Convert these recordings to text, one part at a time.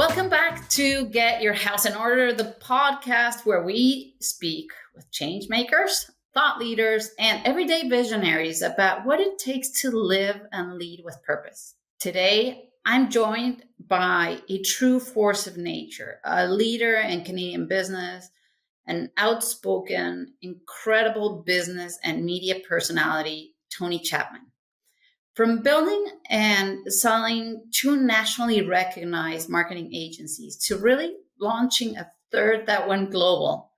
Welcome back to Get Your House in Order, the podcast where we speak with change makers, thought leaders, and everyday visionaries about what it takes to live and lead with purpose. Today, I'm joined by a true force of nature, a leader in Canadian business, an outspoken, incredible business and media personality, Tony Chapman. From building and selling two nationally recognized marketing agencies to really launching a third that went global.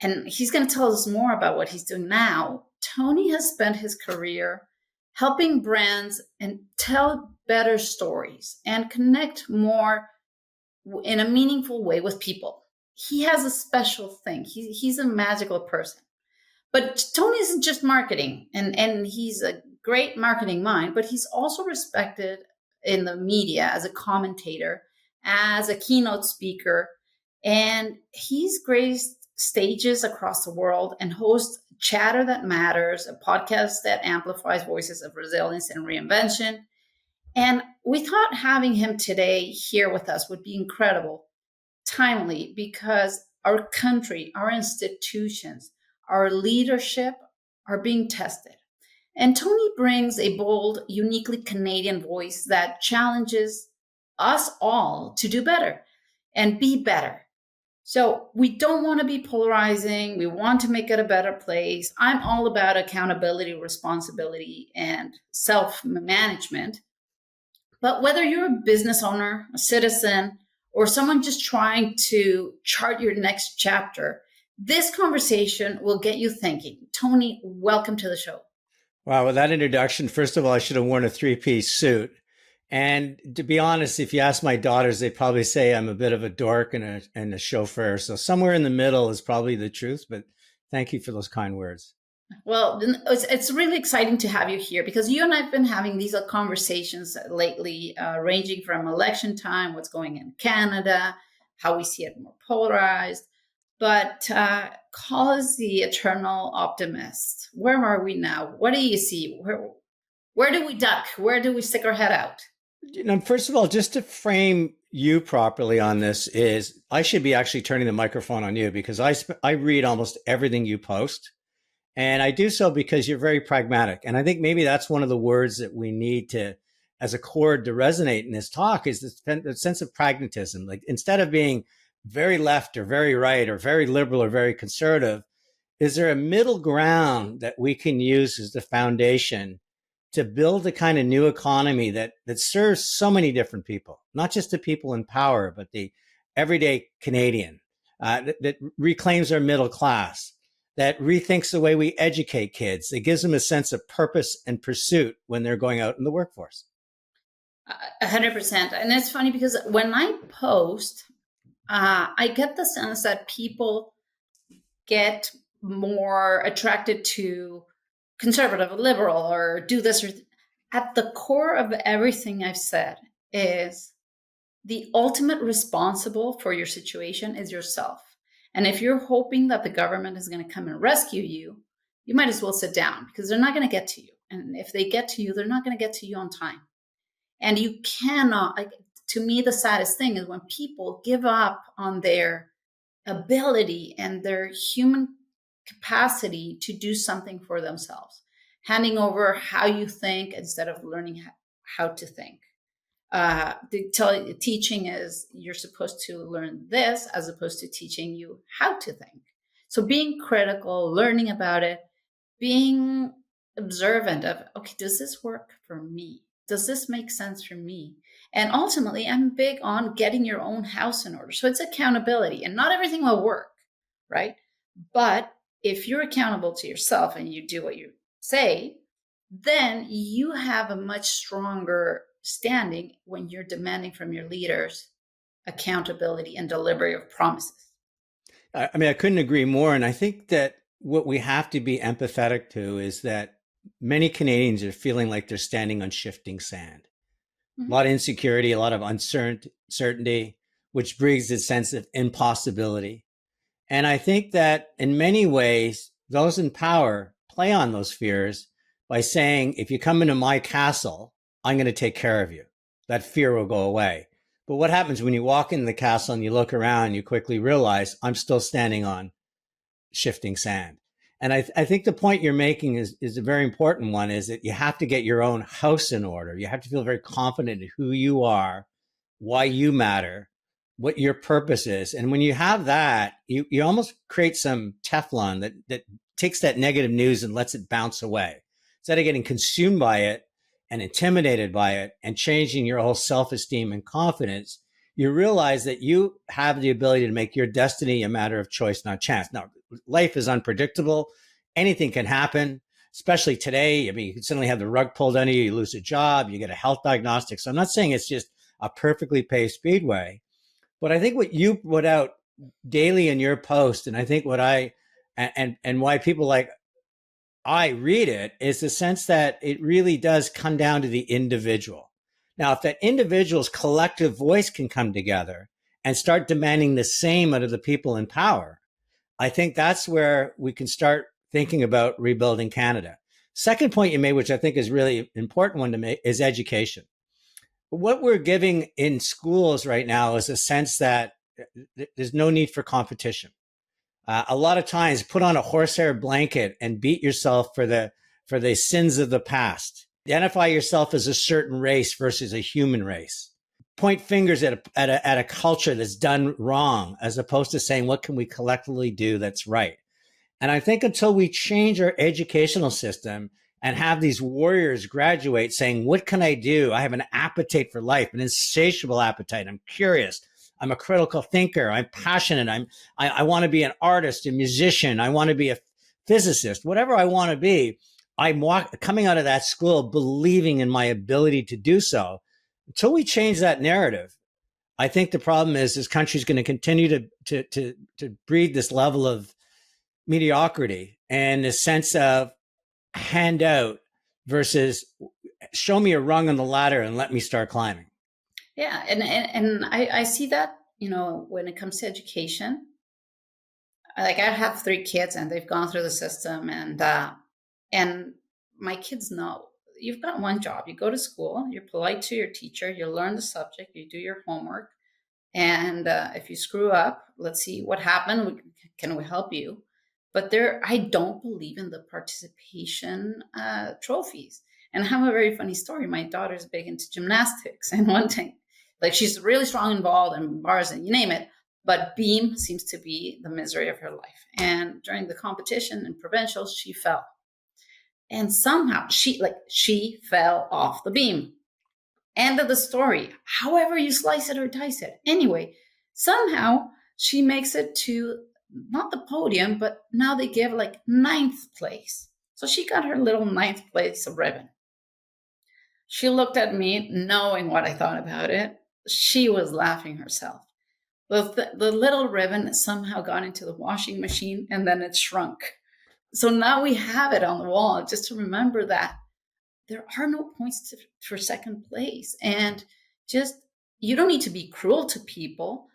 And he's going to tell us more about what he's doing now. Tony has spent his career helping brands and tell better stories and connect more in a meaningful way with people. He has a special thing. He's a magical person. But Tony isn't just marketing, and he's a great marketing mind, but he's also respected in the media as a commentator, as a keynote speaker, and he's graced stages across the world and hosts Chatter That Matters, a podcast that amplifies voices of resilience and reinvention. And we thought having him today here with us would be incredible, timely, because our country, our institutions, our leadership are being tested. And Tony brings a bold, uniquely Canadian voice that challenges us all to do better and be better. So we don't want to be polarizing. We want to make it a better place. I'm all about accountability, responsibility, and self-management. But whether you're a business owner, a citizen, or someone just trying to chart your next chapter, this conversation will get you thinking. Tony, welcome to the show. Wow, with that introduction, first of all, I should have worn a three-piece suit. And to be honest, if you ask my daughters, they probably say I'm a bit of a dork and a chauffeur. So somewhere in the middle is probably the truth, but thank you for those kind words. Well, it's really exciting to have you here because you and I have been having these conversations lately, ranging from election time, what's going in Canada, how we see it more polarized. But call us the eternal optimist. Where are we now? What do you see? Where do we duck? Where do we stick our head out? First of all, just to frame you properly on this is I should be actually turning the microphone on you because I read almost everything you post. And I do so because you're very pragmatic. And I think maybe that's one of the words that we need to, as a chord to resonate in this talk is the sense of pragmatism. Like instead of being very left or very right or very liberal or very conservative, is there a middle ground that we can use as the foundation to build the kind of new economy that serves so many different people, not just the people in power, but the everyday Canadian, that reclaims our middle class, that rethinks the way we educate kids, that gives them a sense of purpose and pursuit when they're going out in the workforce? 100%. And it's funny because when I post, I get the sense that people get more attracted to conservative, liberal, or do this. Or at the core of everything I've said is the ultimate responsible for your situation is yourself. And if you're hoping that the government is going to come and rescue you, you might as well sit down because they're not going to get to you. And if they get to you, they're not going to get to you on time. And you cannot, to me, the saddest thing is when people give up on their ability and their human capacity to do something for themselves, handing over how you think instead of learning how to think. Teaching is you're supposed to learn this as opposed to teaching you how to think. So being critical, learning about it, being observant of, okay, does this work for me? Does this make sense for me? And ultimately, I'm big on getting your own house in order. So it's accountability, and not everything will work, right? But if you're accountable to yourself and you do what you say, then you have a much stronger standing when you're demanding from your leaders accountability and delivery of promises. I mean, I couldn't agree more. And I think that what we have to be empathetic to is that many Canadians are feeling like they're standing on shifting sand. A lot of insecurity, a lot of uncertainty, which brings a sense of impossibility. And I think that in many ways, those in power play on those fears by saying, if you come into my castle, I'm going to take care of you. That fear will go away. But what happens when you walk in the castle and you look around, you quickly realize I'm still standing on shifting sand. And I think the point you're making is a very important one, is that you have to get your own house in order. You have to feel very confident in who you are, why you matter, what your purpose is. And when you have that, you almost create some Teflon that takes that negative news and lets it bounce away. Instead of getting consumed by it and intimidated by it and changing your whole self-esteem and confidence, you realize that you have the ability to make your destiny a matter of choice, not chance. Now, life is unpredictable. Anything can happen, especially today. I mean, you can suddenly have the rug pulled under you, you lose a job, you get a health diagnostic. So I'm not saying it's just a perfectly paved speedway, but I think what you put out daily in your post, and I think what and why people like I read it, is the sense that it really does come down to the individual. Now, if that individual's collective voice can come together and start demanding the same out of the people in power, I think that's where we can start thinking about rebuilding Canada. Second point you made, which I think is really important one to make, is education. What we're giving in schools right now is a sense that there's no need for competition. A lot of times, put on a horsehair blanket and beat yourself for the sins of the past. Identify yourself as a certain race versus a human race. Point fingers at a culture that's done wrong, as opposed to saying, what can we collectively do that's right? And I think until we change our educational system and have these warriors graduate saying, what can I do? I have an appetite for life, an insatiable appetite. I'm curious. I'm a critical thinker. I'm passionate. I want to be an artist, a musician. I want to be a physicist, whatever I want to be. I'm coming out of that school believing in my ability to do so. Until we change that narrative, I think the problem is this country is going to continue to breed this level of mediocrity and this sense of handout versus show me a rung on the ladder and let me start climbing. Yeah, and I see that, when it comes to education. Like, I have 3 kids and they've gone through the system, and my kids know you've got one job. You go to school, you're polite to your teacher, you learn the subject, you do your homework, and if you screw up, let's see what happened. Can we help you? But I don't believe in the participation trophies. And I have a very funny story. My daughter's big into gymnastics, and one thing, like, she's really strong involved in bars and you name it, but beam seems to be the misery of her life. And during the competition in provincials, she fell. And somehow she fell off the beam. End of the story. However you slice it or dice it. Anyway, somehow she makes it to not the podium, but now they give like 9th place. So she got her little 9th place ribbon. She looked at me knowing what I thought about it. She was laughing herself. The little ribbon somehow got into the washing machine and then it shrunk. So now we have it on the wall just to remember that there are no points for second place. And just, you don't need to be cruel to people,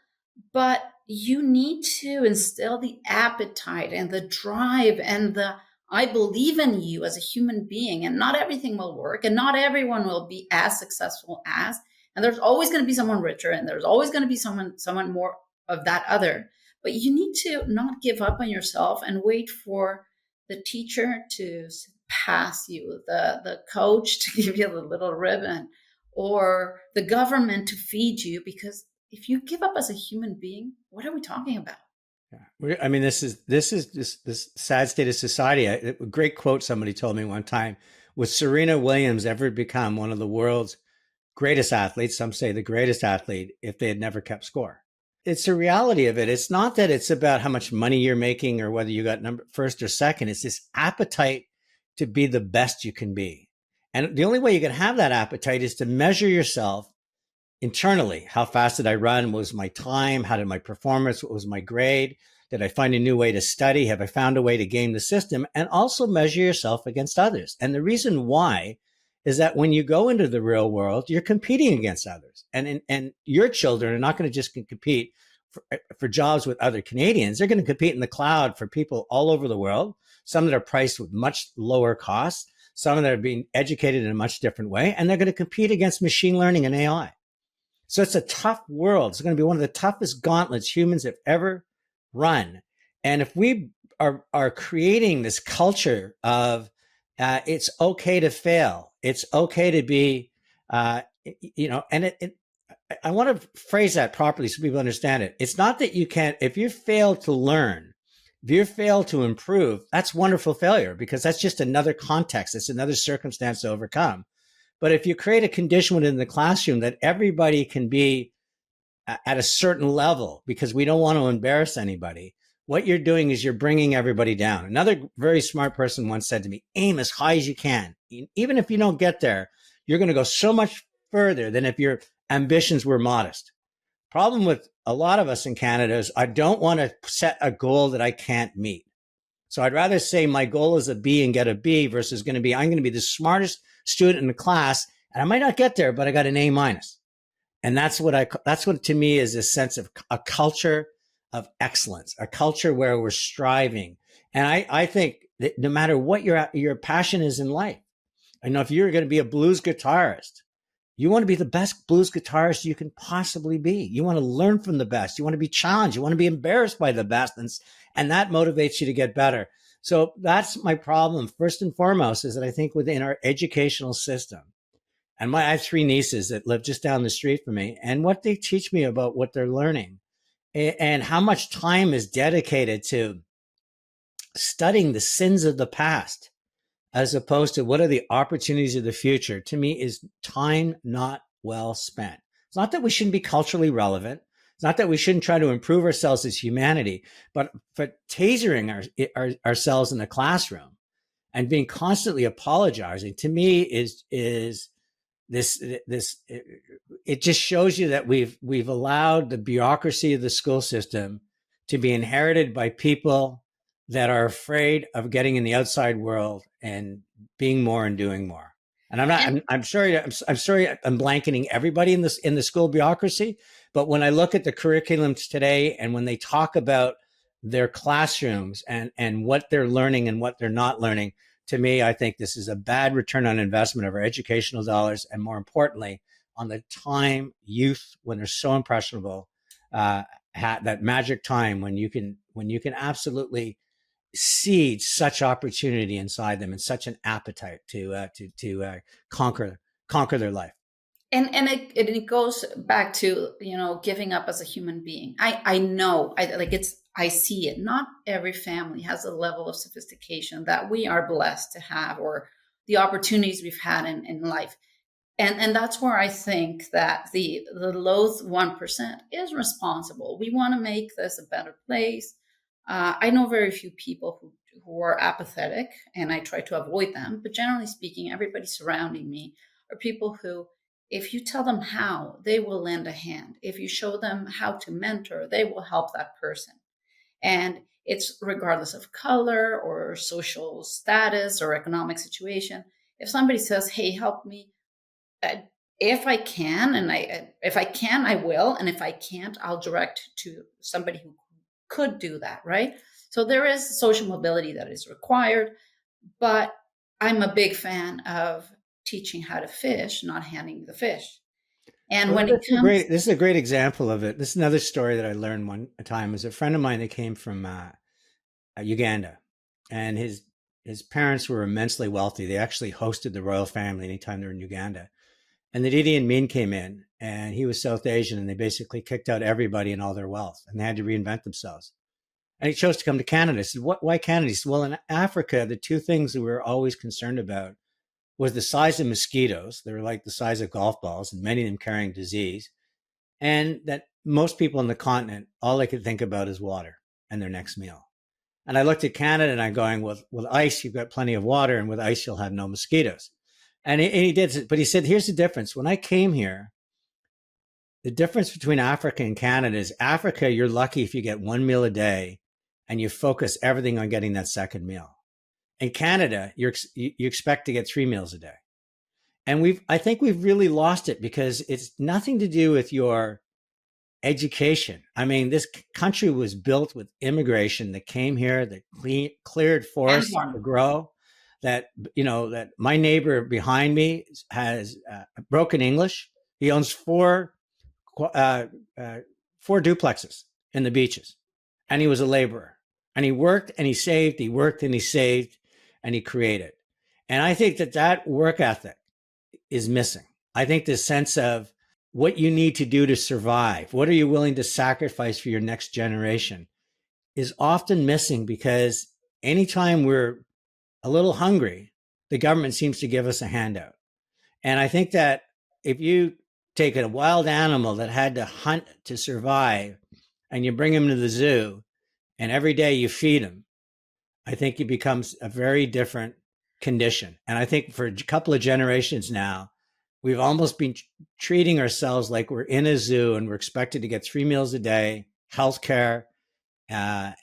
but you need to instill the appetite and the drive and I believe in you as a human being, and not everything will work and not everyone will be as successful as, and there's always going to be someone richer and there's always going to be someone more of that other. But you need to not give up on yourself and wait for the teacher to pass you, the coach to give you the little ribbon, or the government to feed you. Because if you give up as a human being, what are we talking about? Yeah. I mean, this is this sad state of society. A great quote somebody told me one time: "Would Serena Williams ever become one of the world's greatest athletes? Some say the greatest athlete, if they had never kept score." It's the reality of it. It's not that it's about how much money you're making or whether you got first or second. It's this appetite to be the best you can be. And the only way you can have that appetite is to measure yourself internally. How fast did I run? What was my time? How did my performance? What was my grade? Did I find a new way to study? Have I found a way to game the system? And also measure yourself against others. And the reason why is that when you go into the real world, you're competing against others. And your children are not going to just compete for jobs with other Canadians. They're going to compete in the cloud for people all over the world, some that are priced with much lower costs, some that are being educated in a much different way, and they're going to compete against machine learning and AI. So it's a tough world. It's going to be one of the toughest gauntlets humans have ever run. And if we are creating this culture of it's okay to fail, it's okay to be, and I want to phrase that properly so people understand it. It's not that you can't, if you fail to learn, if you fail to improve, that's wonderful failure because that's just another context. It's another circumstance to overcome. But if you create a condition within the classroom that everybody can be at a certain level because we don't want to embarrass anybody, what you're doing is you're bringing everybody down. Another very smart person once said to me, aim as high as you can. Even if you don't get there, you're going to go so much further than if your ambitions were modest. Problem with a lot of us in Canada is I don't want to set a goal that I can't meet. So I'd rather say my goal is a B and get a B versus going to be, I'm going to be the smartest student in the class and I might not get there, but I got an A minus. And that's what to me is a sense of a culture of excellence, a culture where we're striving. And I think that no matter what your passion is in life, I know if you're going to be a blues guitarist, you want to be the best blues guitarist you can possibly be. You want to learn from the best. You want to be challenged. You want to be embarrassed by the best. And that motivates you to get better. So that's my problem. First and foremost is that I think within our educational system, and I have 3 nieces that live just down the street from me, and what they teach me about what they're learning and how much time is dedicated to studying the sins of the past as opposed to what are the opportunities of the future, to me is time not well spent. It's not that we shouldn't be culturally relevant. It's not that we shouldn't try to improve ourselves as humanity, but for tasering ourselves in the classroom and being constantly apologizing, to me is this it just shows you that we've allowed the bureaucracy of the school system to be inherited by people that are afraid of getting in the outside world and being more and doing more. And I'm sorry I'm blanketing everybody in the school bureaucracy, but when I look at the curriculums today and when they talk about their classrooms and what they're learning and what they're not learning, to me, I think this is a bad return on investment of our educational dollars, and more importantly, on the time youth when they're so impressionable, that magic time when you can absolutely seed such opportunity inside them and such an appetite to conquer their life. And it goes back to, giving up as a human being. I know, I see it. Not every family has a level of sophistication that we are blessed to have, or the opportunities we've had in life. And that's where I think that the loath 1% is responsible. We want to make this a better place. I know very few people who are apathetic, and I try to avoid them. But generally speaking, everybody surrounding me are people who, if you tell them how, they will lend a hand. If you show them how to mentor, they will help that person. And it's regardless of color or social status or economic situation. If somebody says, hey, help me, if I can, if I can, I will. And if I can't, I'll direct to somebody who could do that, right? So there is social mobility that is required, but I'm a big fan of teaching how to fish, not handing the fish. And when it comes, this is a great example of it. This is another story that I learned one time. Was a friend of mine that came from Uganda, and his parents were immensely wealthy. They actually hosted the royal family anytime they're in Uganda. And the Idi Amin came in, and he was South Asian, and they basically kicked out everybody and all their wealth, and they had to reinvent themselves. And he chose to come to Canada. I said, why Canada? He said, well, in Africa, the 2 things that we were always concerned about was the size of mosquitoes. They were like the size of golf balls, and many of them carrying disease. And that most people on the continent, all they could think about is water and their next meal. And I looked at Canada and I'm going, well, with ice, you've got plenty of water, and with ice, you'll have no mosquitoes. And he did, but he said, here's the difference. When I came here, the difference between Africa and Canada is Africa, you're lucky if you get 1 meal a day and you focus everything on getting that second meal. In Canada, you expect to get 3 meals a day. And I think we've really lost it because it's nothing to do with your education. I mean, this country was built with immigration that came here, that cleared forests to grow. That my neighbor behind me has broken English. He owns 4 uh, uh, 4 duplexes in the beaches, and he was a laborer. And he worked and he saved, he worked and he saved, and he created. And I think that work ethic is missing. I think the sense of what you need to do to survive, what are you willing to sacrifice for your next generation, is often missing, because anytime we're a little hungry, the government seems to give us a handout. And I think that if you take a wild animal that had to hunt to survive and you bring him to the zoo and every day you feed him, I think it becomes a very different condition. And I think for a couple of generations now, we've almost been treating ourselves like we're in a zoo and we're expected to get 3 meals a day, healthcare, and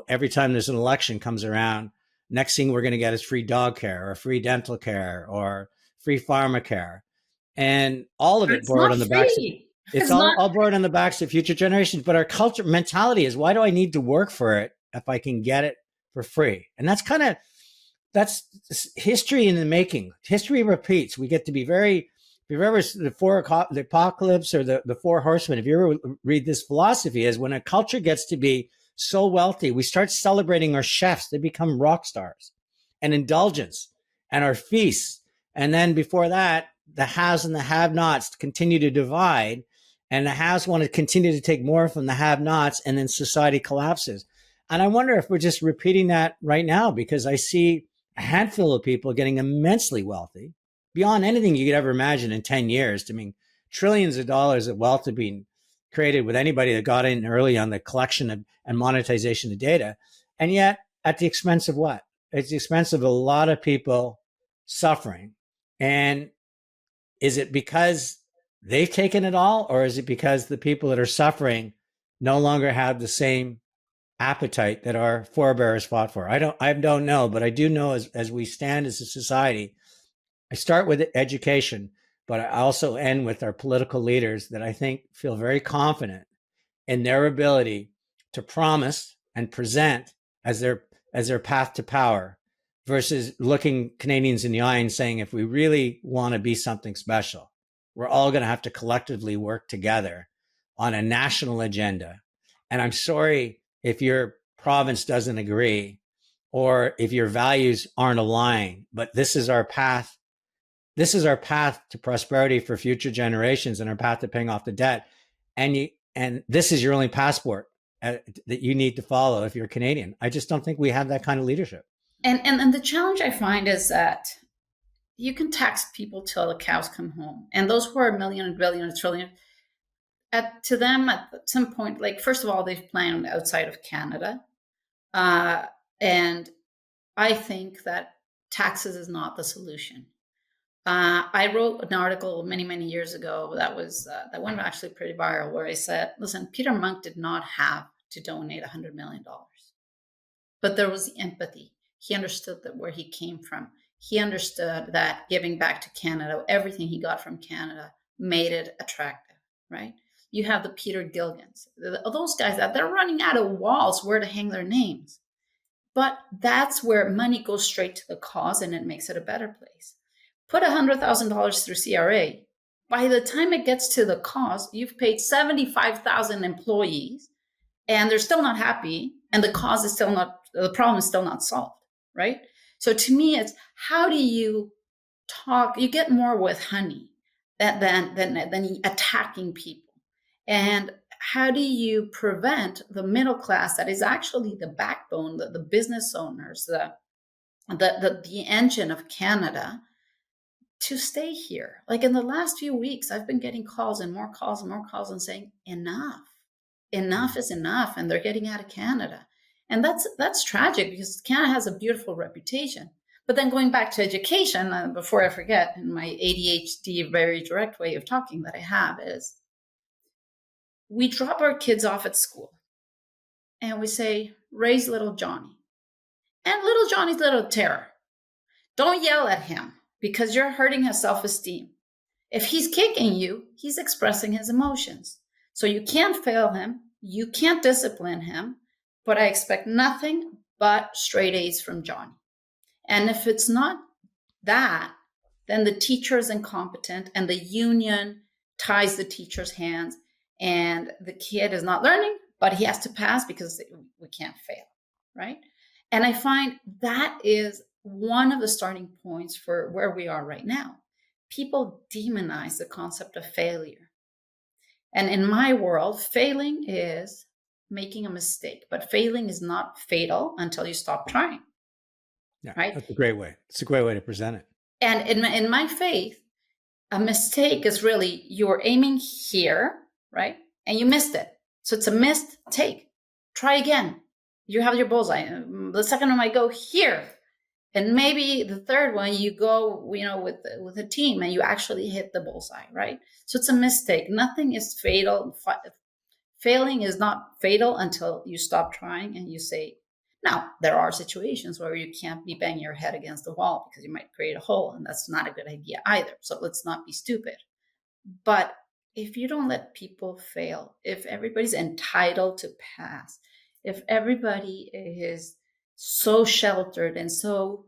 every time there's an election comes around, next thing we're going to get is free dog care or free dental care or free pharma care, and all of But it it's borrowed not on the backs. free. It's It's not. all borrowed on the backs of future generations. But our culture mentality is, why do I need to work for it if I can get it for free? And that's history in the making. History repeats. We get to be very. If you've ever the apocalypse or the four horsemen, if you ever read this philosophy, is when a culture gets to be so wealthy, we start celebrating our chefs. They become rock stars, and indulgence, and our feasts. And then before that, the haves and the have-nots continue to divide, and the haves want to continue to take more from the have-nots, and then society collapses. And I wonder if we're just repeating that right now, because I see a handful of people getting immensely wealthy beyond anything you could ever imagine in 10 years. I mean, trillions of dollars of wealth have been created with anybody that got in early on the collection of, and monetization of data. And yet, at the expense of what? It's the expense of a lot of people suffering. And is it because they've taken it all, or is it because the people that are suffering no longer have the same appetite that our forebears fought for? I don't know, but I do know as we stand as a society, I start with education, but I also end with our political leaders that I think feel very confident in their ability to promise and present as their path to power, versus looking Canadians in the eye and saying, if we really want to be something special, we're all going to have to collectively work together on a national agenda. And I'm sorry if your province doesn't agree or if your values aren't aligned, but this is our path. This is our path to prosperity for future generations and our path to paying off the debt. And this is your only passport that you need to follow if you're Canadian. I just don't think we have that kind of leadership. And the challenge I find is that you can tax people till the cows come home, and those who are a million, a billion, a trillion, to them at some point, like, first of all, they've planned outside of Canada, and I think that taxes is not the solution. I wrote an article many years ago that went actually pretty viral, where I said, listen, Peter Monk did not have to donate $100 million, but there was the empathy. He understood that where he came from. He understood that giving back to Canada, everything he got from Canada, made it attractive, right? You have the Peter Gilligans, those guys that they're running out of walls where to hang their names. But that's where money goes straight to the cause, and it makes it a better place. Put $100,000 through CRA. By the time it gets to the cause, you've paid 75,000 employees, and they're still not happy, and the problem is still not solved, right? So to me, it's how do you talk? You get more with honey than attacking people, and how do you prevent the middle class that is actually the backbone, the business owners, the engine of Canada, to stay here? Like in the last few weeks, I've been getting calls and more calls and saying, enough is enough. And they're getting out of Canada. And that's tragic, because Canada has a beautiful reputation. But then going back to education, before I forget, in my ADHD, very direct way of talking that I have is, we drop our kids off at school and we say, raise little Johnny. And little Johnny's little terror. Don't yell at him, because you're hurting his self-esteem. If he's kicking you, he's expressing his emotions. So you can't fail him. You can't discipline him. But I expect nothing but straight A's from Johnny. And if it's not that, then the teacher is incompetent and the union ties the teacher's hands. and the kid is not learning, but he has to pass because we can't fail, right? And I find that is one of the starting points for where we are right now. People demonize the concept of failure. And in my world, failing is making a mistake, but failing is not fatal until you stop trying. Yeah, right? that's a great way. It's a great way to present it. And in my faith, a mistake is really you're aiming here, right? And you missed it. So it's a missed take. Try again. You have your bullseye. The second one might go here. And maybe the third one you go, with a team and you actually hit the bullseye, right? So it's a mistake. Nothing is fatal. Failing is not fatal until you stop trying and you say, now, there are situations where you can't be banging your head against the wall because you might create a hole, and that's not a good idea either. So let's not be stupid. But if you don't let people fail, if everybody's entitled to pass, if everybody is so sheltered and so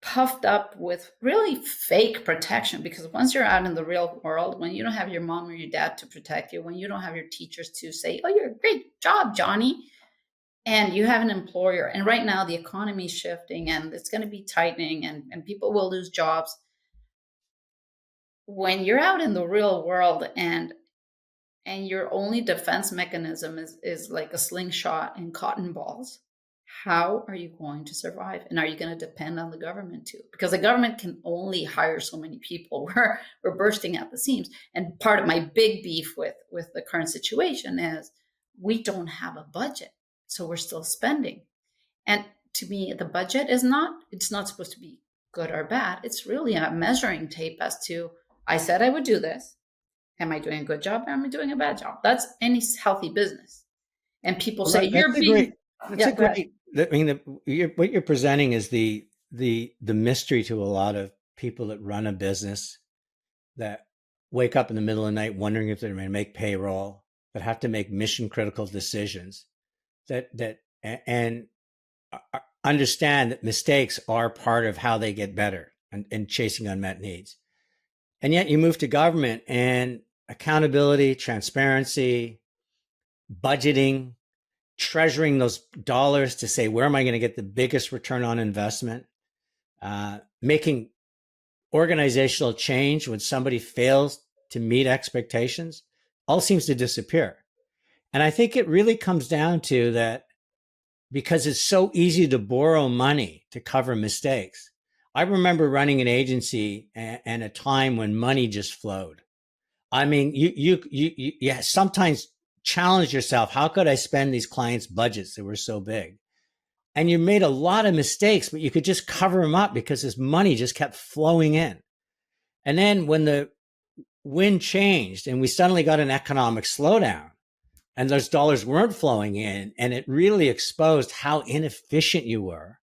puffed up with really fake protection, because once you're out in the real world, when you don't have your mom or your dad to protect you, when you don't have your teachers to say, oh, you're a great job, Johnny, and you have an employer, and right now the economy is shifting and it's going to be tightening and people will lose jobs. When you're out in the real world and your only defense mechanism is like a slingshot and cotton balls, how are you going to survive? And are you going to depend on the government too? Because the government can only hire so many people. We're bursting at the seams. And part of my big beef with the current situation is we don't have a budget. So we're still spending. And to me, the budget it's not supposed to be good or bad. It's really a measuring tape as to, I said I would do this. Am I doing a good job? Am I doing a bad job? That's any healthy business. And people say, That's you're a being, great, that's yeah, a go ahead. great, I mean, what you're presenting is the mystery to a lot of people that run a business, that wake up in the middle of the night wondering if they're going to make payroll, that have to make mission critical decisions, and understand that mistakes are part of how they get better and chasing unmet needs. And yet you move to government and accountability, transparency, budgeting, treasuring those dollars to say, where am I going to get the biggest return on investment? Making organizational change when somebody fails to meet expectations all seems to disappear. And I think it really comes down to that, because it's so easy to borrow money to cover mistakes. I remember running an agency and a time when money just flowed. I mean, you sometimes challenge yourself. How could I spend these clients' budgets that were so big? And you made a lot of mistakes, but you could just cover them up because this money just kept flowing in. And then when the wind changed and we suddenly got an economic slowdown and those dollars weren't flowing in, and it really exposed how inefficient you were,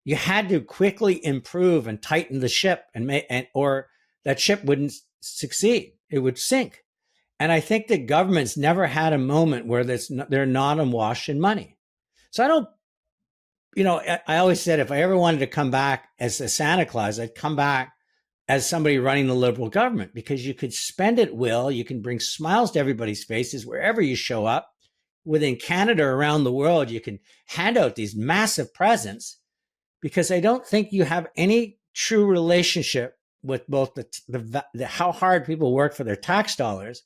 you had to quickly improve and tighten the ship or that ship wouldn't succeed. It would sink. And I think that governments never had a moment where they're not awash in money. So I don't, I always said if I ever wanted to come back as a Santa Claus, I'd come back as somebody running the liberal government, because you could spend at will. You can bring smiles to everybody's faces wherever you show up. Within Canada, around the world, you can hand out these massive presents, because I don't think you have any true relationship with both the how hard people work for their tax dollars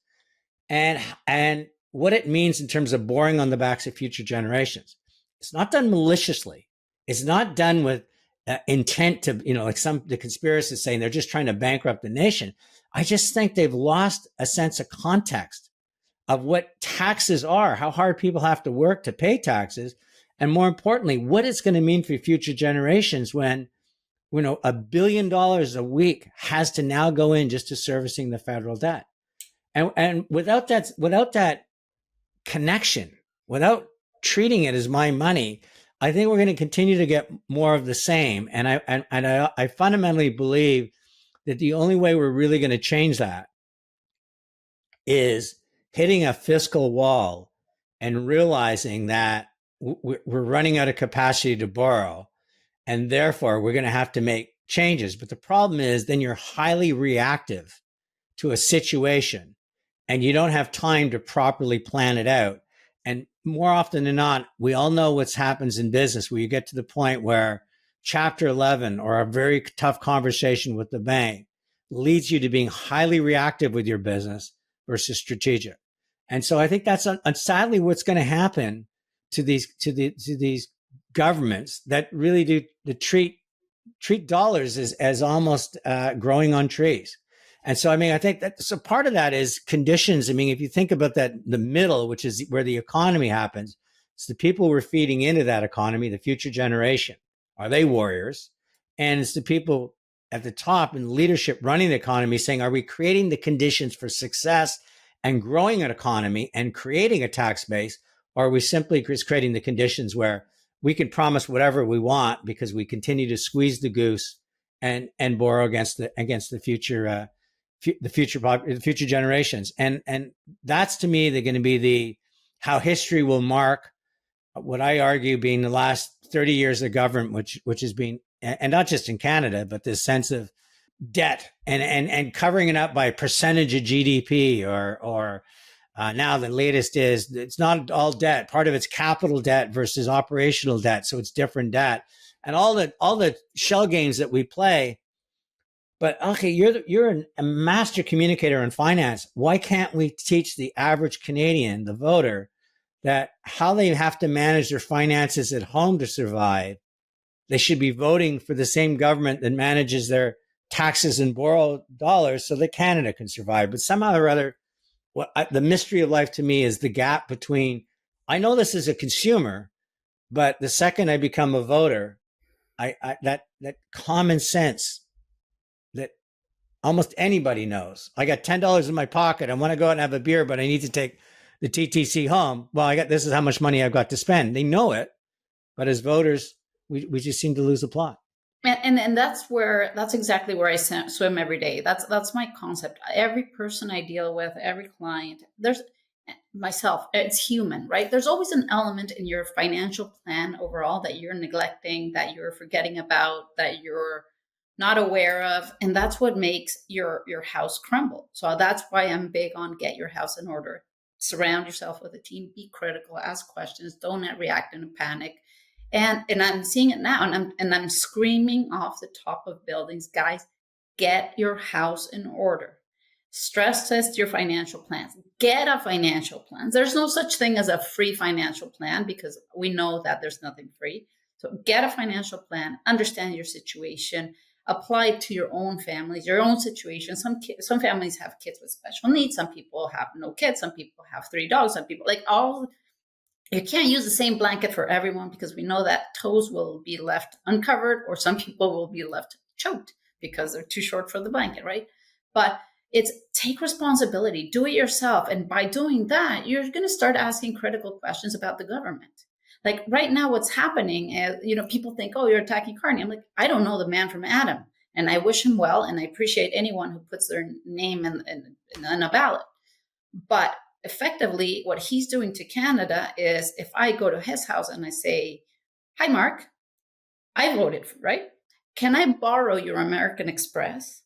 and what it means in terms of boring on the backs of future generations. It's not done maliciously. It's not done with intent to, like the conspiracists saying they're just trying to bankrupt the nation. I just think they've lost a sense of context of what taxes are, how hard people have to work to pay taxes, and more importantly, what it's going to mean for future generations when, $1 billion a week has to now go in just to servicing the federal debt. And without that connection, without treating it as my money, I think we're going to continue to get more of the same. And I fundamentally believe that the only way we're really going to change that is hitting a fiscal wall and realizing that we're running out of capacity to borrow, and therefore we're going to have to make changes. But the problem is then you're highly reactive to a situation, and you don't have time to properly plan it out. And more often than not, we all know what happens in business where you get to the point where chapter 11 or a very tough conversation with the bank leads you to being highly reactive with your business versus strategic. And so I think that's sadly what's going to happen to these governments that really do treat dollars as almost growing on trees. And so, I mean, I think that so part of that is conditions. I mean, if you think about that, the middle, which is where the economy happens, it's the people we're feeding into that economy, the future generation. Are they warriors? And it's the people at the top in leadership running the economy saying, are we creating the conditions for success and growing an economy and creating a tax base? Or are we simply just creating the conditions where we can promise whatever we want because we continue to squeeze the goose and borrow against the future generations, and that's to me they're going to be the how history will mark what I argue being the last 30 years of government, which has been, and not just in Canada, but this sense of debt and covering it up by a percentage of GDP or now the latest is it's not all debt. Part of it's capital debt versus operational debt, so it's different debt, and all the shell games that we play. But okay, you're a master communicator in finance. Why can't we teach the average Canadian, the voter, that how they have to manage their finances at home to survive? They should be voting for the same government that manages their taxes and borrow dollars so that Canada can survive. But somehow or other, the mystery of life to me is the gap between, I know this as a consumer, but the second I become a voter, that common sense that almost anybody knows. I got $10 in my pocket. I want to go out and have a beer, but I need to take the TTC home. Well, this is how much money I've got to spend. They know it, but as voters, we just seem to lose the plot. And that's exactly where I swim every day. That's my concept. Every person I deal with, every client, there's myself, it's human, right? There's always an element in your financial plan overall that you're neglecting, that you're forgetting about, that you're not aware of, and that's what makes your house crumble. So that's why I'm big on get your house in order. Surround yourself with a team, be critical, ask questions, don't react in a panic. And I'm seeing it now, and I'm screaming off the top of buildings, guys, get your house in order. Stress test your financial plans. Get a financial plan. There's no such thing as a free financial plan because we know that there's nothing free. So get a financial plan, understand your situation, apply it to your own families, your own situation. Some families have kids with special needs. Some people have no kids. Some people have 3 dogs. Some people you can't use the same blanket for everyone because we know that toes will be left uncovered or some people will be left choked because they're too short for the blanket, right? But it's take responsibility, do it yourself. And by doing that, you're going to start asking critical questions about the government. Like right now, what's happening is, people think, oh, you're attacking Carney. I'm like, I don't know the man from Adam. And I wish him well. And I appreciate anyone who puts their name in a ballot. But effectively, what he's doing to Canada is if I go to his house and I say, hi, Mark, I voted, right? Can I borrow your American Express,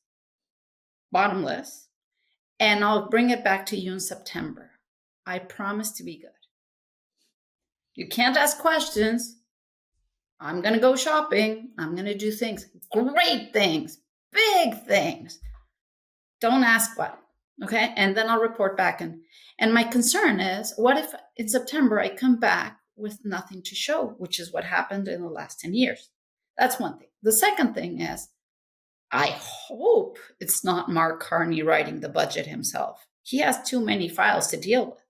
bottomless, and I'll bring it back to you in September. I promise to be good. You can't ask questions. I'm going to go shopping. I'm going to do things, great things, big things. Don't ask what, okay? And then I'll report back. And my concern is, what if in September I come back with nothing to show, which is what happened in the last 10 years. That's one thing. The second thing is, I hope it's not Mark Carney writing the budget himself. He has too many files to deal with.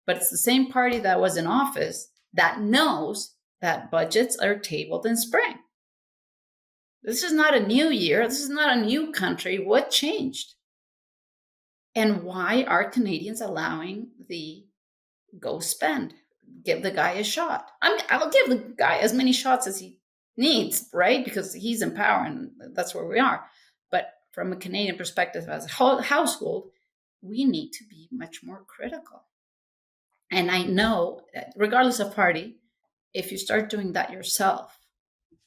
But it's the same party that was in office that knows that budgets are tabled in spring. This is not a new year. This is not a new country. What changed? And why are Canadians allowing the go spend? Give the guy a shot. I'll give the guy as many shots as he needs, right? Because he's in power and that's where we are. But from a Canadian perspective as a household, we need to be much more critical. And I know that regardless of party, if you start doing that yourself,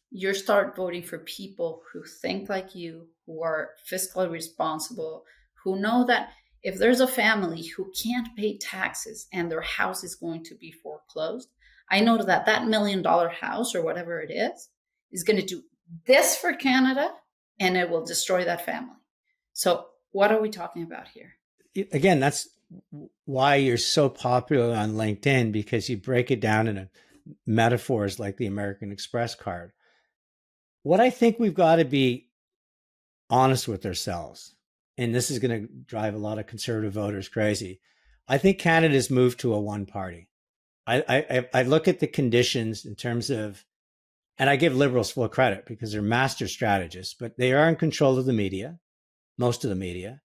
you start voting for people who think like you, who are fiscally responsible, who know that If there's a family who can't pay taxes and their house is going to be foreclosed, I know that that $1 million house or whatever it is going to do this for Canada, and it will destroy that family. So what are we talking about here? Again, that's why you're so popular on LinkedIn, because you break it down in metaphors like the American Express card. What I think we've got to be honest with ourselves, and this is going to drive a lot of conservative voters crazy. I think Canada's moved to a one party. I look at the conditions in terms of, and I give liberals full credit because they're master strategists, but they are in control of the media, most of the media.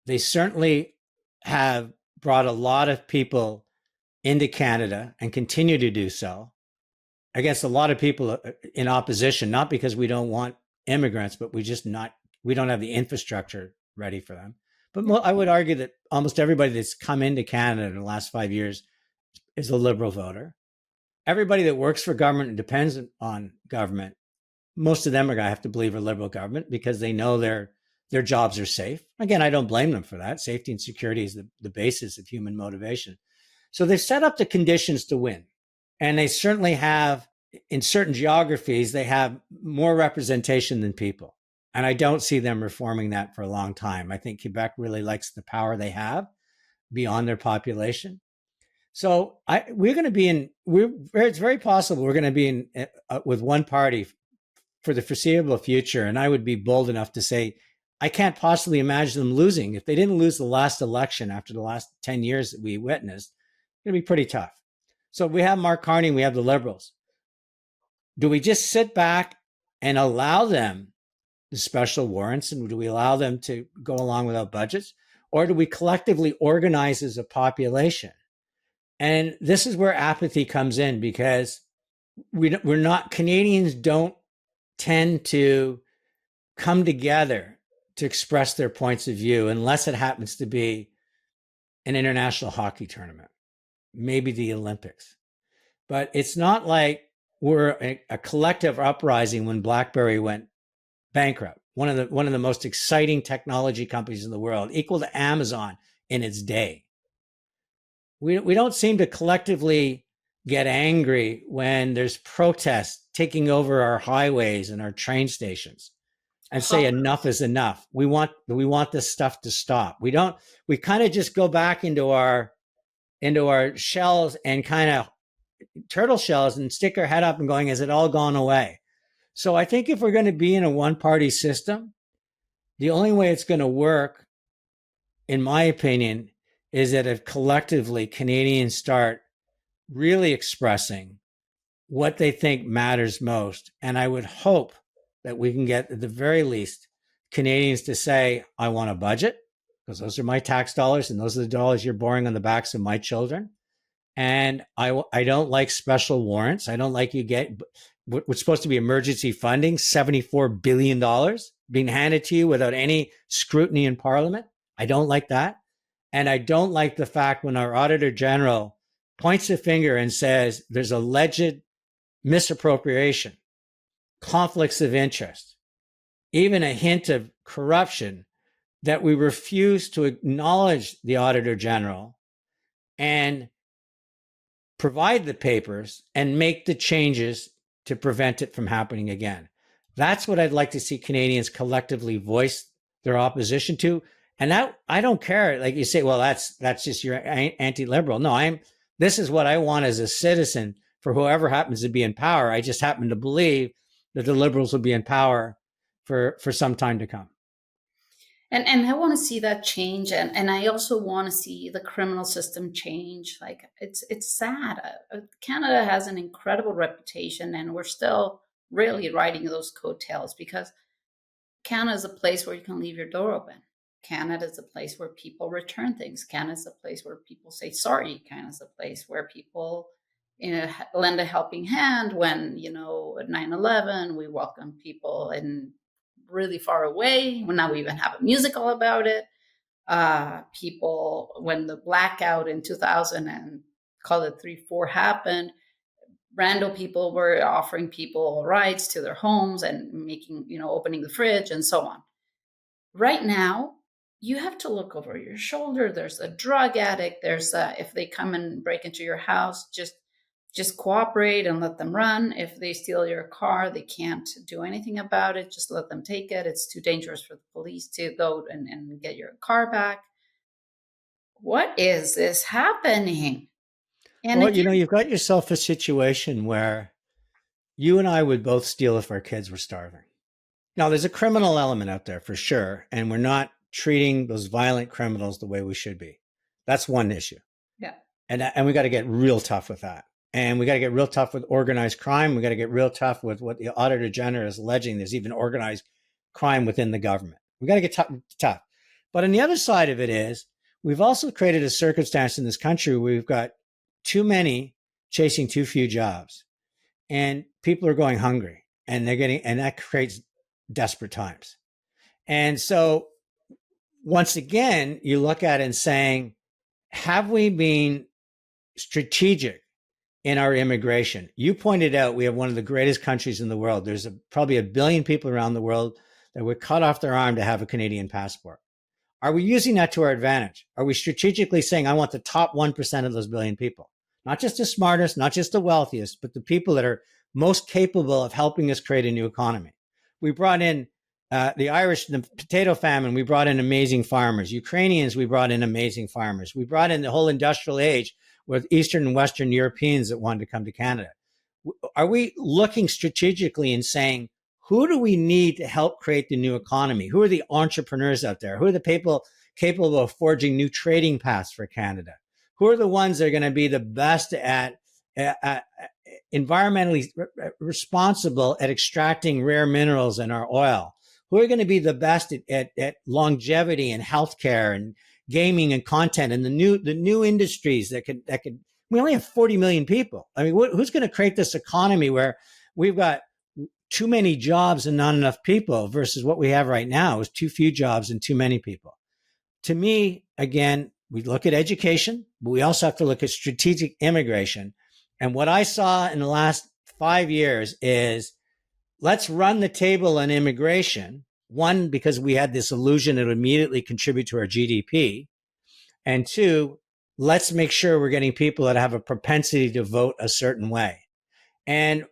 They certainly have brought a lot of people into Canada and continue to do so against a lot of people in opposition, not because we don't want immigrants, but we don't have the infrastructure ready for them. But I would argue that almost everybody that's come into Canada in the last 5 years is a liberal voter. Everybody that works for government and depends on government, most of them are going to have to believe a liberal government because they know their jobs are safe. Again, I don't blame them for that. Safety and security is the basis of human motivation. So they've set up the conditions to win. And they certainly have, in certain geographies, they have more representation than people. And I don't see them reforming that for a long time. I think Quebec really likes the power they have beyond their population. So we're going to be it's very possible we're going to be in with one party for the foreseeable future. And I would be bold enough to say, I can't possibly imagine them losing. If they didn't lose the last election after the last 10 years that we witnessed, it's going to be pretty tough. So we have Mark Carney, we have the Liberals. Do we just sit back and allow them the special warrants, and do we allow them to go along without budgets? Or do we collectively organize as a population? And this is where apathy comes in, because Canadians don't tend to come together to express their points of view unless it happens to be an international hockey tournament, maybe the Olympics. But it's not like we're a collective uprising when BlackBerry went bankrupt. One of the most exciting technology companies in the world, equal to Amazon in its day. We don't seem to collectively get angry when there's protests taking over our highways and our train stations and say enough is enough. We want this stuff to stop. We kind of just go back into our shells and kind of turtle shells and stick our head up and going, has it all gone away? So I think if we're going to be in a one party system, the only way it's going to work, in my opinion, is that if collectively Canadians start really expressing what they think matters most. And I would hope that we can get, at the very least, Canadians to say, I want a budget, because those are my tax dollars and those are the dollars you're borrowing on the backs of my children. And I don't like special warrants. I don't like you get what's supposed to be emergency funding, $74 billion being handed to you without any scrutiny in Parliament. I don't like that. And I don't like the fact when our Auditor General points a finger and says there's alleged misappropriation, conflicts of interest, even a hint of corruption, that we refuse to acknowledge the Auditor General and provide the papers and make the changes to prevent it from happening again. That's what I'd like to see Canadians collectively voice their opposition to. And that, I don't care. Like you say, well, that's just your anti-liberal. No, this is what I want as a citizen for whoever happens to be in power. I just happen to believe that the Liberals will be in power for some time to come. And I want to see that change, and I also want to see the criminal system change. Like it's sad. Canada has an incredible reputation, and we're still really riding those coattails, because Canada is a place where you can leave your door open. Canada is a place where people return things. Canada is a place where people say sorry. Canada is a place where people lend a helping hand when, at 9/11, we welcome people in really far away. Well, now we even have a musical about it. People, when the blackout in 2000 and call it 3/4 happened, random people were offering people rides to their homes and making, opening the fridge and so on. Right now, you have to look over your shoulder. There's a drug addict. There's if they come and break into your house, just cooperate and let them run. If they steal your car, they can't do anything about it. Just let them take it. It's too dangerous for the police to go and get your car back. What is this happening? And Well, again, you've got yourself a situation where you and I would both steal if our kids were starving. Now, there's a criminal element out there for sure, and we're not treating those violent criminals the way we should be. That's one issue. yeah, And we got to get real tough with that. And we got to get real tough with organized crime. We got to get real tough with what the Auditor General is alleging. There's even organized crime within the government. We got to get tough. But on the other side of it is, we've also created a circumstance in this country where we've got too many chasing too few jobs, and people are going hungry, and and that creates desperate times. And so once again, you look at it and saying, have we been strategic in our immigration? You pointed out we have one of the greatest countries in the world. There's probably 1 billion people around the world that would cut off their arm to have a Canadian passport. Are we using that to our advantage? Are we strategically saying, I want the top 1% of those billion people? Not just the smartest, not just the wealthiest, but the people that are most capable of helping us create a new economy. We brought in the Irish, the potato famine, we brought in amazing farmers. Ukrainians, we brought in amazing farmers. We brought in the whole industrial age with Eastern and Western Europeans that wanted to come to Canada. Are we looking strategically and saying, who do we need to help create the new economy? Who are the entrepreneurs out there? Who are the people capable of forging new trading paths for Canada? Who are the ones that are going to be the best at environmentally responsible at extracting rare minerals in our oil? Who are going to be the best at longevity and healthcare and gaming and content and the new industries that could we only have 40 million people. I mean, who's going to create this economy where we've got too many jobs and not enough people versus what we have right now is too few jobs and too many people? To me, again, we look at education, but we also have to look at strategic immigration. And what I saw in the last 5 years is, let's run the table on immigration. One, because we had this illusion it would immediately contribute to our GDP. And two, let's make sure we're getting people that have a propensity to vote a certain way. And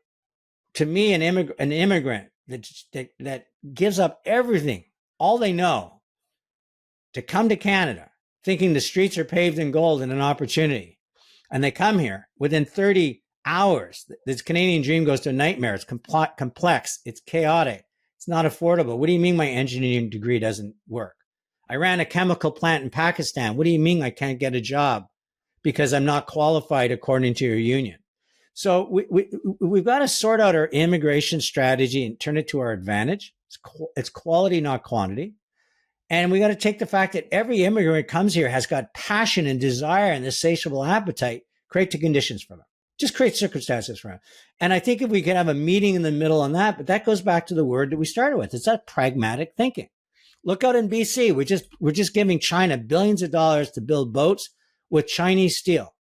to me, an immigrant that gives up everything, all they know, to come to Canada, thinking the streets are paved in gold and an opportunity, and they come here within 30 hours, this Canadian dream goes to a nightmare. It's complex. It's chaotic. It's not affordable. What do you mean my engineering degree doesn't work? I ran a chemical plant in Pakistan. What do you mean I can't get a job because I'm not qualified according to your union? So we've got to sort out our immigration strategy and turn it to our advantage. It's quality, not quantity. And we got to take the fact that every immigrant comes here has got passion and desire and insatiable appetite, create the conditions for them. Just create circumstances for them. And I think if we could have a meeting in the middle on that, but that goes back to the word that we started with. It's that pragmatic thinking. Look out in BC. We're just giving China billions of dollars to build boats with Chinese steel.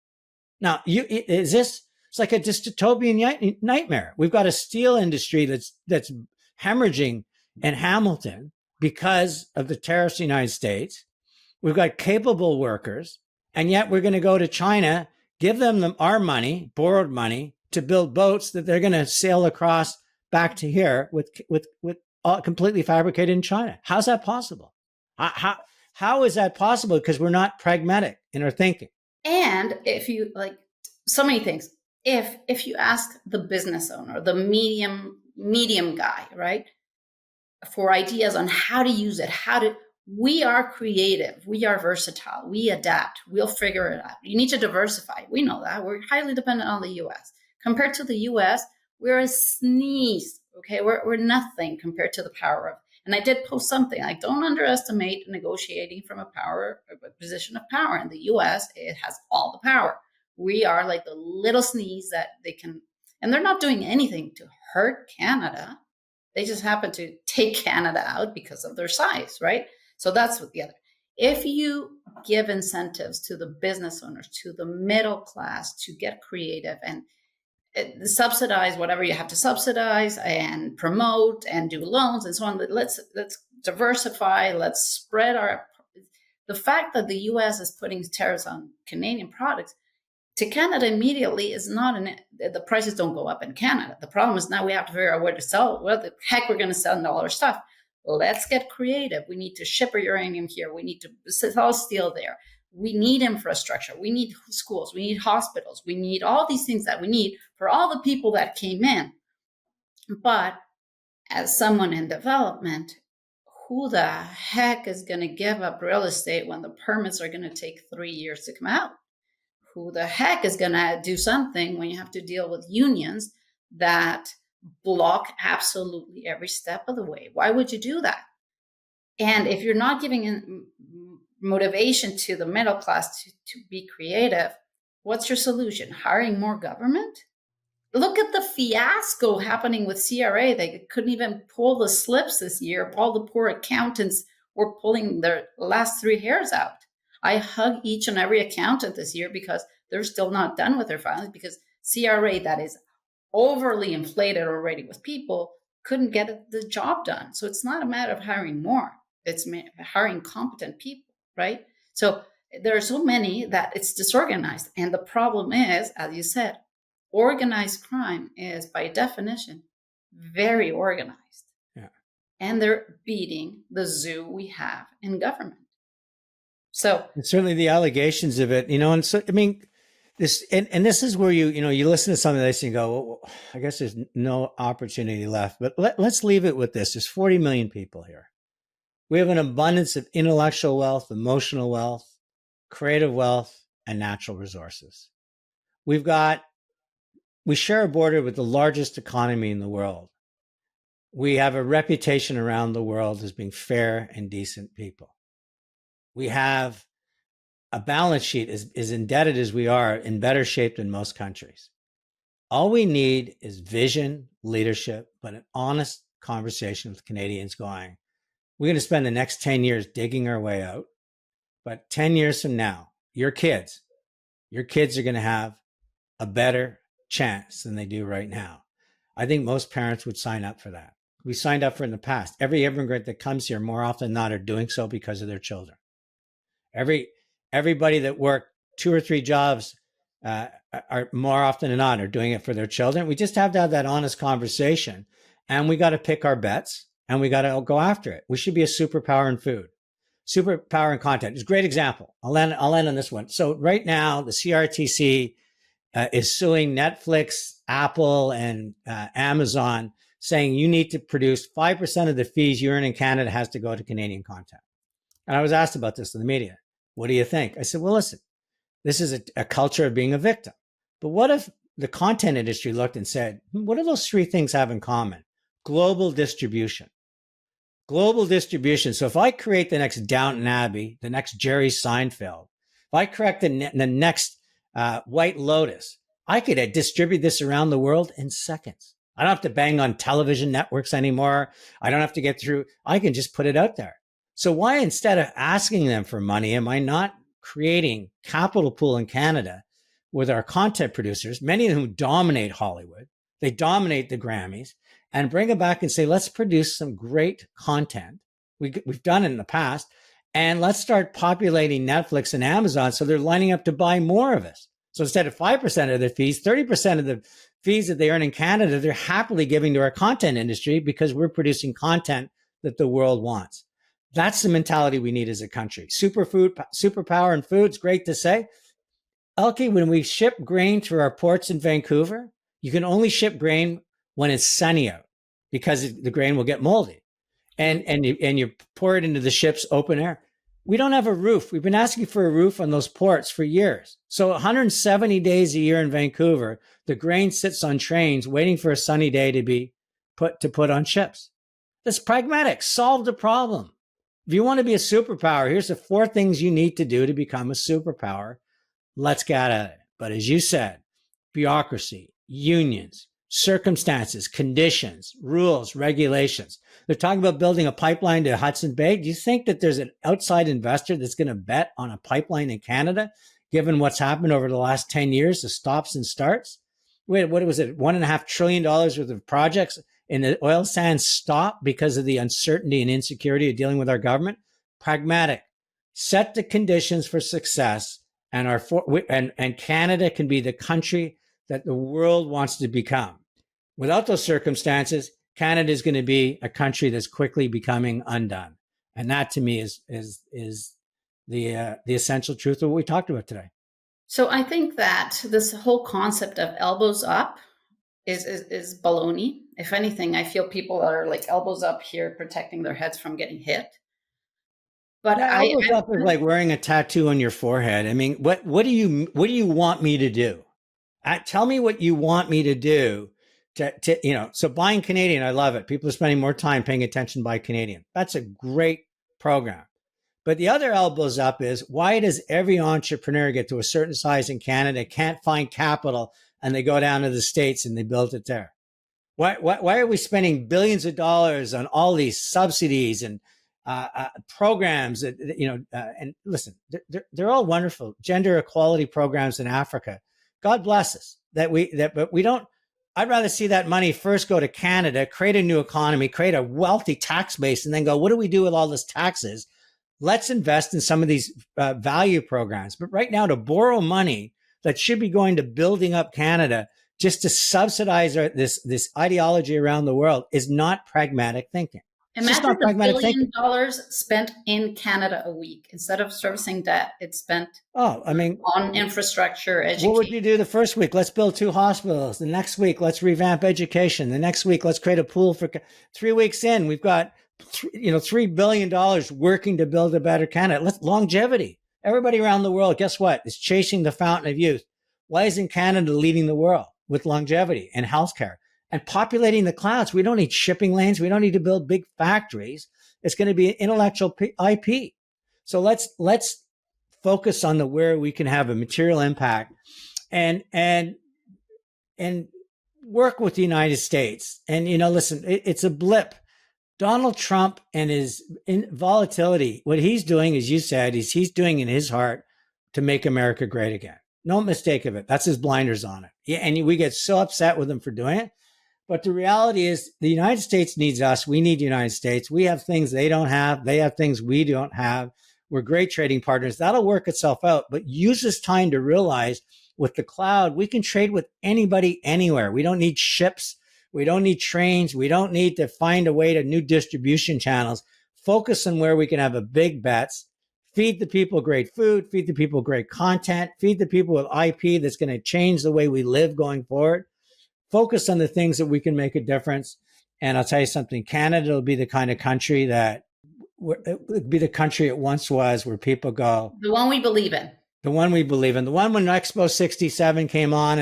Now, it's like a dystopian nightmare. We've got a steel industry that's hemorrhaging in Hamilton because of the tariffs in the United States. We've got capable workers, and yet we're going to go to China, give them our money, borrowed money, to build boats that they're going to sail across back to here with completely fabricated in China. How's that possible? How is that possible? Because we're not pragmatic in our thinking. And if you like, so many things. If you ask the business owner, the medium guy, right, for ideas on how to use it, we are creative, we are versatile, we adapt, we'll figure it out. You need to diversify. We know that. We're highly dependent on the US. Compared to the US, we're a sneeze. Okay, we're nothing compared to the power of. And I did post something like, don't underestimate negotiating from a position of power. In the US, it has all the power. We are like the little sneeze that they can, and they're not doing anything to hurt Canada. They just happen to take Canada out because of their size, right? So that's what the other. If you give incentives to the business owners, to the middle class to get creative and subsidize whatever you have to subsidize and promote and do loans and so on. Let's diversify. Let's spread our the fact that the US is putting tariffs on Canadian products to Canada immediately is not the prices don't go up in Canada. The problem is now we have to figure out where to sell, where the heck we're going to sell all our stuff. Let's get creative. We need to ship our uranium here. We need to sell steel there. We need infrastructure. We need schools. We need hospitals. We need all these things that we need for all the people that came in. But as someone in development, who the heck is going to give up real estate when the permits are going to take 3 years to come out? Who the heck is going to do something when you have to deal with unions that block absolutely every step of the way? Why would you do that? And if you're not giving motivation to the middle class to be creative, what's your solution? Hiring more government? Look at the fiasco happening with CRA. They couldn't even pull the slips this year. All the poor accountants were pulling their last 3 hairs out. I hug each and every accountant this year because they're still not done with their filings, because CRA, that is overly inflated already with people, couldn't get the job done. So it's not a matter of hiring more. It's hiring competent people, right? So there are so many that it's disorganized. And the problem is, as you said, organized crime is by definition very organized. Yeah. And they're beating the zoo we have in government. So and certainly the allegations of it, and so, I mean, this, and this is where you listen to something like this and you go, well, I guess there's no opportunity left, but let's leave it with this. There's 40 million people here. We have an abundance of intellectual wealth, emotional wealth, creative wealth, and natural resources. We share a border with the largest economy in the world. We have a reputation around the world as being fair and decent people. We have a balance sheet as indebted as we are, in better shape than most countries. All we need is vision, leadership, but an honest conversation with Canadians going, we're going to spend the next 10 years digging our way out. But 10 years from now, your kids are going to have a better chance than they do right now. I think most parents would sign up for that. We signed up for it in the past. Every immigrant that comes here, more often than not, are doing so because of their children. Everybody that worked 2 or 3 jobs are more often than not are doing it for their children. We just have to have that honest conversation, and we got to pick our bets, and we got to go after it. We should be a superpower in food, superpower in content. It's a great example. I'll end on this one. So right now, the CRTC is suing Netflix, Apple, and Amazon, saying you need to produce 5% of the fees you earn in Canada has to go to Canadian content. And I was asked about this in the media. What do you think? I said, well, listen, this is a culture of being a victim. But what if the content industry looked and said, what do those 3 things have in common? Global distribution. Global distribution. So if I create the next Downton Abbey, the next Jerry Seinfeld, if I correct the next White Lotus, I could distribute this around the world in seconds. I don't have to bang on television networks anymore. I don't have to get through. I can just put it out there. So why, instead of asking them for money, am I not creating capital pool in Canada with our content producers, many of whom dominate Hollywood, they dominate the Grammys, and bring it back and say, let's produce some great content. We've done it in the past, and let's start populating Netflix and Amazon so they're lining up to buy more of us. So instead of 5% of the fees, 30% of the fees that they earn in Canada, they're happily giving to our content industry because we're producing content that the world wants. That's the mentality we need as a country. Superpower in food's great to say. Elke, when we ship grain through our ports in Vancouver, you can only ship grain when it's sunny out because the grain will get moldy. And you pour it into the ship's open air. We don't have a roof. We've been asking for a roof on those ports for years. So 170 days a year in Vancouver, the grain sits on trains waiting for a sunny day to be put on ships. That's pragmatic. Solve the problem. If you want to be a superpower, here's the 4 things you need to do to become a superpower. Let's get at it. But as you said, bureaucracy, unions, circumstances, conditions, rules, regulations. They're talking about building a pipeline to Hudson Bay. Do you think that there's an outside investor that's going to bet on a pipeline in Canada, given what's happened over the last 10 years, the stops and starts? Wait, what was it? $1.5 trillion worth of projects in the oil sands stop because of the uncertainty and insecurity of dealing with our government? Pragmatic. set the conditions for success, and and Canada can be the country that the world wants to become. Without those circumstances, Canada is going to be a country that's quickly becoming undone, and that to me is the essential truth of what we talked about today. So I think that this whole concept of elbows up is baloney. If anything, I feel people that are like elbows up here protecting their heads from getting hit. But Yeah, elbows up is like wearing a tattoo on your forehead. I mean, what do you want me to do? Tell me what you want me to do to. So buying Canadian, I love it. People are spending more time paying attention by Canadian. That's a great program. But the other elbows up is, why does every entrepreneur get to a certain size in Canada, can't find capital, and they go down to the States and they build it there? Why are we spending billions of dollars on all these subsidies and programs that, and listen, they're all wonderful gender equality programs in Africa. God bless us but we don't. I'd rather see that money first go to Canada, create a new economy, create a wealthy tax base, and then go, what do we do with all this taxes? Let's invest in some of these value programs. But right now, to borrow money that should be going to building up Canada just to subsidize this ideology around the world is not pragmatic thinking. It's just not imagine pragmatic $1 billion thinking. spent in Canada a week. Instead of servicing debt, it's spent on infrastructure, education. What would you do the first week? Let's build 2 hospitals. The next week, let's revamp education. The next week, let's create a pool for 3 weeks in. We've got $3 billion working to build a better Canada. Longevity. Everybody around the world, guess what, is chasing the fountain of youth. Why isn't Canada leading the world with longevity and healthcare and populating the clouds? We don't need shipping lanes. We don't need to build big factories. It's going to be intellectual IP. So let's focus on where we can have a material impact and work with the United States. And, listen, it's a blip. Donald Trump and his volatility, what he's doing, as you said, is he's doing in his heart to make America great again. No mistake of it. That's his blinders on it. Yeah, and we get so upset with him for doing it. But the reality is the United States needs us. We need the United States. We have things they don't have. They have things we don't have. We're great trading partners. That'll work itself out. But use this time to realize with the cloud, we can trade with anybody, anywhere. We don't need ships. We don't need trains. We don't need to find a way to new distribution channels. Focus on where we can have a big bets. Feed the people great food. Feed the people great content. Feed the people with IP that's going to change the way we live going forward. Focus on the things that we can make a difference. And I'll tell you something, Canada will be the kind of country that it would be the country it once was, where people go. The one we believe in. The one we believe in. The one when Expo 67 came on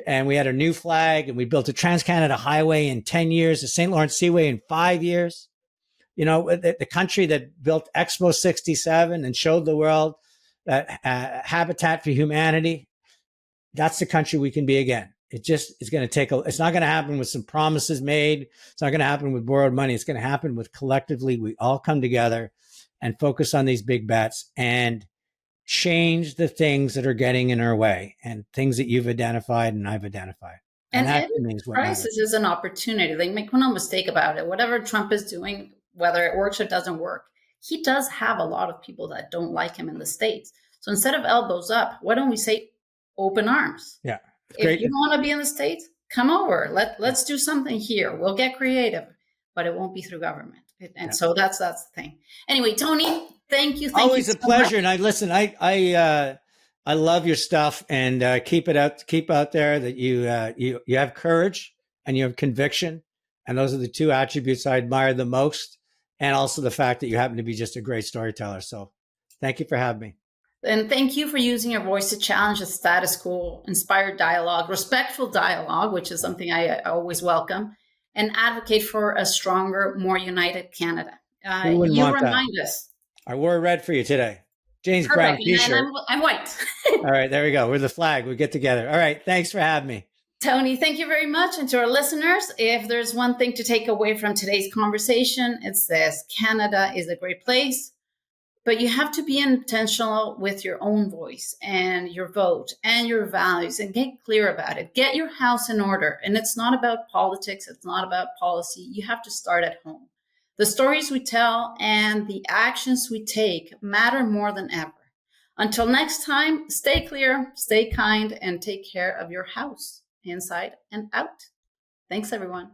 and we had a new flag and we built a Trans-Canada Highway in 10 years, the St. Lawrence Seaway in 5 years. The country that built Expo 67 and showed the world that Habitat for Humanity, that's the country we can be again. It just is going to take it's not going to happen with some promises made. It's not going to happen with borrowed money. It's going to happen with collectively, we all come together and focus on these big bets and change the things that are getting in our way and things that you've identified and I've identified. And that crisis is an opportunity. Like, make no mistake about it. Whatever Trump is doing, whether it works or doesn't work, he does have a lot of people that don't like him in the States. So instead of elbows up, why don't we say open arms? Yeah. If you want to be in the States, come over. Let's do something here. We'll get creative, but it won't be through government. So that's the thing. Anyway, Tony, thank you. Always you a pleasure. And I love your stuff, and keep out there that you have courage and you have conviction. And those are the 2 attributes I admire the most. And also the fact that you happen to be just a great storyteller. So thank you for having me. And thank you for using your voice to challenge the status quo, inspire dialogue, respectful dialogue, which is something I always welcome, and advocate for a stronger, more united Canada. You remind us. I wore red for you today. James Brown t-shirt. I'm white. All right, there we go. We're the flag. We get together. All right, thanks for having me. Tony, thank you very much. And to our listeners, if there's one thing to take away from today's conversation, it's this: Canada is a great place. But you have to be intentional with your own voice and your vote and your values and get clear about it. Get your house in order. And it's not about politics. It's not about policy. You have to start at home. The stories we tell and the actions we take matter more than ever. Until next time, stay clear, stay kind, and take care of your house, inside and out. Thanks, everyone.